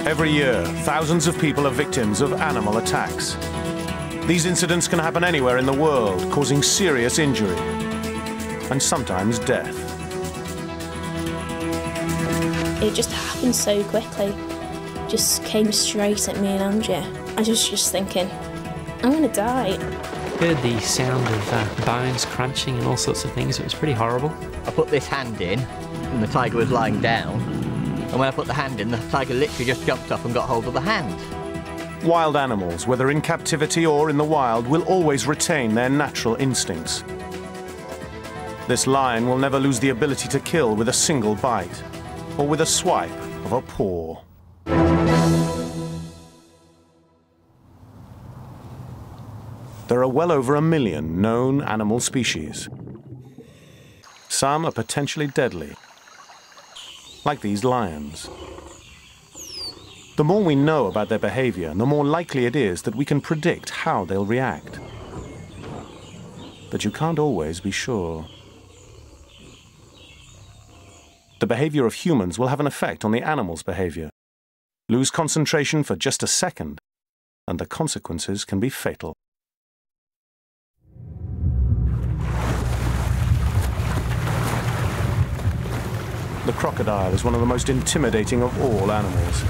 Every year, thousands of people are victims of animal attacks. These incidents can happen anywhere in the world, causing serious injury and sometimes death. It just happened so quickly. Just came straight at me and Andrea. I was just thinking, I'm gonna die. Heard the sound of bones crunching and all sorts of things. It was pretty horrible. I put this hand in and the tiger was lying down. And when I put the hand in, the tiger literally just jumped up and got hold of the hand. Wild animals, whether in captivity or in the wild, will always retain their natural instincts. This lion will never lose the ability to kill with a single bite or with a swipe of a paw. There are well over 1 million known animal species. Some are potentially deadly, like these lions. The more we know about their behavior, the more likely it is that we can predict how they'll react. But you can't always be sure. The behavior of humans will have an effect on the animal's behavior. Lose concentration for just a second, and the consequences can be fatal. The crocodile is one of the most intimidating of all animals.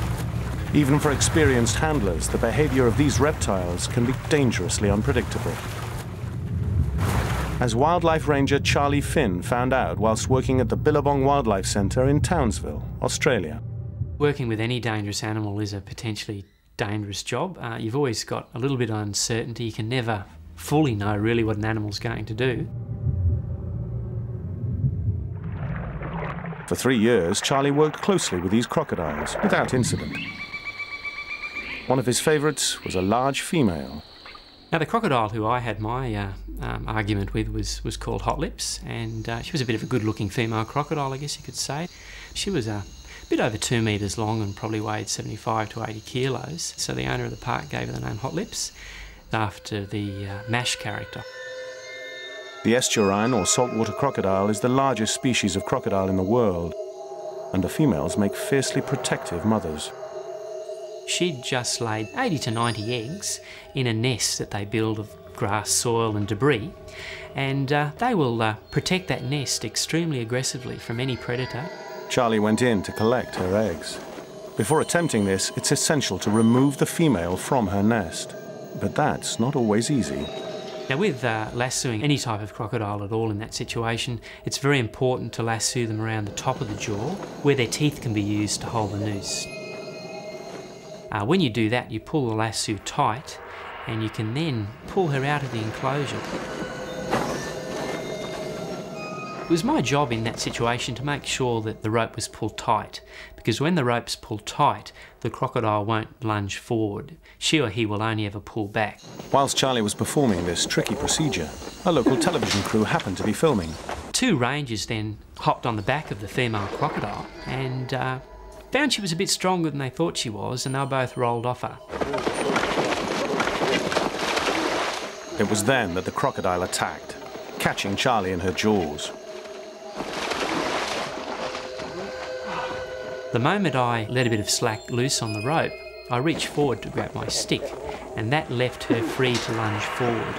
Even for experienced handlers, the behavior of these reptiles can be dangerously unpredictable. As wildlife ranger Charlie Finn found out whilst working at the Billabong Wildlife Centre in Townsville, Australia. Working with any dangerous animal is a potentially dangerous job. You've always got a little bit of uncertainty. You can never fully know really what an animal's going to do. For 3 years, Charlie worked closely with these crocodiles without incident. One of his favourites was a large female. Now, the crocodile who I had my argument with was called Hot Lips, and she was a bit of a good-looking female crocodile, I guess you could say. She was a bit over 2 metres long and probably weighed 75 to 80 kilos, so the owner of the park gave her the name Hot Lips, after the MASH character. The estuarine or saltwater crocodile is the largest species of crocodile in the world, and the females make fiercely protective mothers. She'd just laid 80 to 90 eggs in a nest that they build of grass, soil and debris, and they will protect that nest extremely aggressively from any predator. Charlie went in to collect her eggs. Before attempting this, it's essential to remove the female from her nest, but that's not always easy. Now, with lassoing any type of crocodile at all in that situation, it's very important to lasso them around the top of the jaw, where their teeth can be used to hold the noose. When you do that, you pull the lasso tight, and you can then pull her out of the enclosure. It was my job in that situation to make sure that the rope was pulled tight, because when the rope's pulled tight, the crocodile won't lunge forward. She or he will only ever pull back. Whilst Charlie was performing this tricky procedure, a local television crew happened to be filming. 2 rangers then hopped on the back of the female crocodile and found she was a bit stronger than they thought she was, and they both rolled off her. It was then that the crocodile attacked, catching Charlie in her jaws. The moment I let a bit of slack loose on the rope, I reached forward to grab my stick, and that left her free to lunge forward.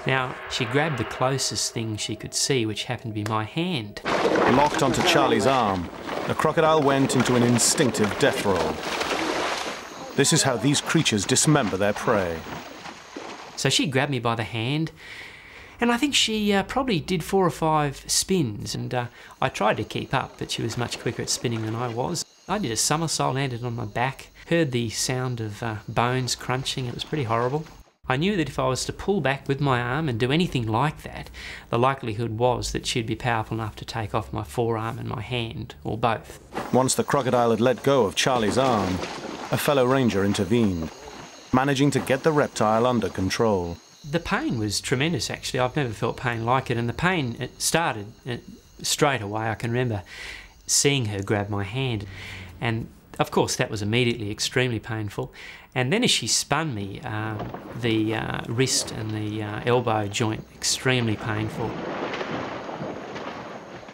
Now, she grabbed the closest thing she could see, which happened to be my hand. Locked onto Charlie's arm, the crocodile went into an instinctive death roll. This is how these creatures dismember their prey. So she grabbed me by the hand, and I think she probably did 4 or 5 spins, and I tried to keep up, but she was much quicker at spinning than I was. I did a somersault, landed on my back, heard the sound of bones crunching. It was pretty horrible. I knew that if I was to pull back with my arm and do anything like that, the likelihood was that she'd be powerful enough to take off my forearm and my hand, or both. Once the crocodile had let go of Charlie's arm, a fellow ranger intervened, managing to get the reptile under control. The pain was tremendous, actually. I've never felt pain like it, and the pain, it started straight away. I can remember seeing her grab my hand, and of course that was immediately extremely painful. And then as she spun me, the wrist and the elbow joint, extremely painful.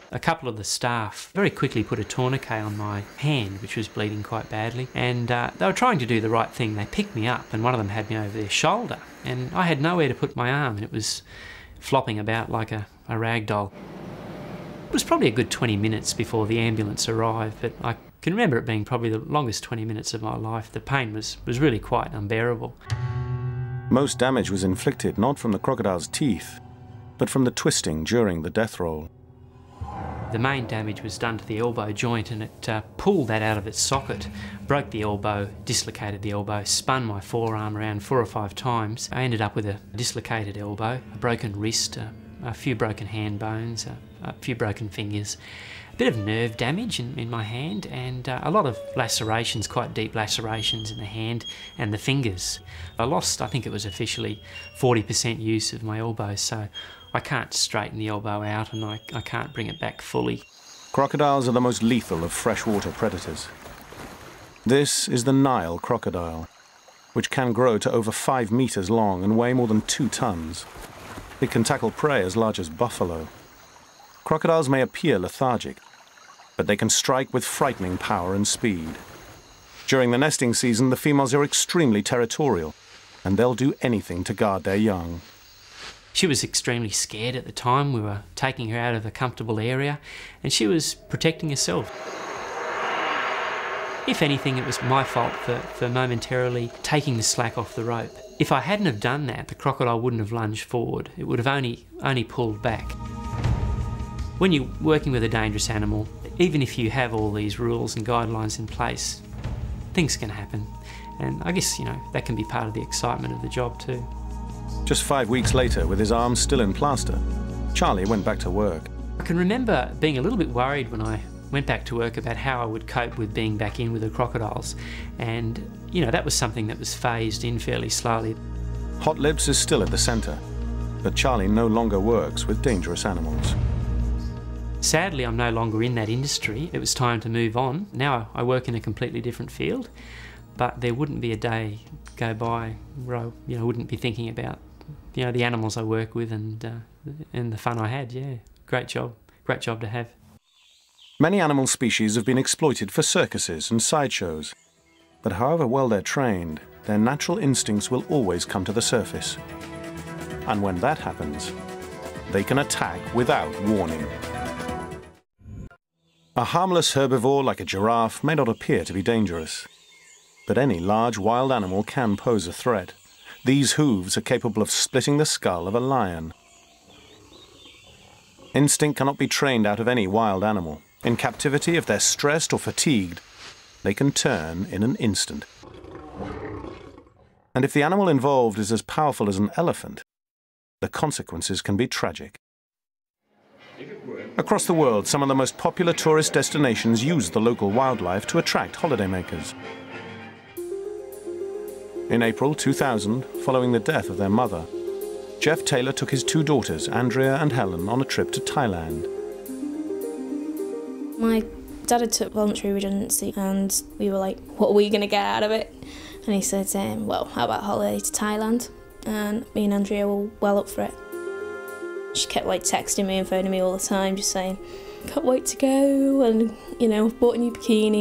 A couple of the staff very quickly put a tourniquet on my hand, which was bleeding quite badly, and they were trying to do the right thing. They picked me up, and one of them had me over their shoulder, and I had nowhere to put my arm, and it was flopping about like a rag doll. It was probably a good 20 minutes before the ambulance arrived, but I can remember it being probably the longest 20 minutes of my life. The pain was really quite unbearable. Most damage was inflicted not from the crocodile's teeth, but from the twisting during the death roll. The main damage was done to the elbow joint, and it pulled that out of its socket, broke the elbow, dislocated the elbow, spun my forearm around 4 or 5 times. I ended up with a dislocated elbow, a broken wrist, a few broken hand bones, a few broken fingers, a bit of nerve damage in my hand, and a lot of lacerations, quite deep lacerations in the hand and the fingers. I lost, I think it was officially 40% use of my elbow, so I can't straighten the elbow out, and I can't bring it back fully. Crocodiles are the most lethal of freshwater predators. This is the Nile crocodile, which can grow to over 5 meters long and weigh more than 2 tons. It can tackle prey as large as buffalo. Crocodiles may appear lethargic, but they can strike with frightening power and speed. During the nesting season, the females are extremely territorial, and they'll do anything to guard their young. She was extremely scared at the time. We were taking her out of a comfortable area, and she was protecting herself. If anything, it was my fault for momentarily taking the slack off the rope. If I hadn't have done that, the crocodile wouldn't have lunged forward. It would have only pulled back. When you're working with a dangerous animal, even if you have all these rules and guidelines in place, things can happen. And I guess, that can be part of the excitement of the job too. Just 5 weeks later, with his arm still in plaster, Charlie went back to work. I can remember being a little bit worried when I went back to work about how I would cope with being back in with the crocodiles. And, that was something that was phased in fairly slowly. Hot Lips is still at the centre, but Charlie no longer works with dangerous animals. Sadly, I'm no longer in that industry. It was time to move on. Now I work in a completely different field, but there wouldn't be a day go by where I wouldn't be thinking about the animals I work with and the fun I had. Yeah, great job to have. Many animal species have been exploited for circuses and sideshows, but however well they're trained, their natural instincts will always come to the surface. And when that happens, they can attack without warning. A harmless herbivore like a giraffe may not appear to be dangerous, but any large wild animal can pose a threat. These hooves are capable of splitting the skull of a lion. Instinct cannot be trained out of any wild animal. In captivity, if they're stressed or fatigued, they can turn in an instant. And if the animal involved is as powerful as an elephant, the consequences can be tragic. Across the world, some of the most popular tourist destinations use the local wildlife to attract holidaymakers. In April 2000, following the death of their mother, Jeff Taylor took his 2 daughters, Andrea and Helen, on a trip to Thailand. My dad had took voluntary redundancy, and we were like, what are we going to get out of it? And he said, well, how about a holiday to Thailand? And me and Andrea were well up for it. She kept texting me and phoning me all the time, just saying, can't wait to go, and, I've bought a new bikini.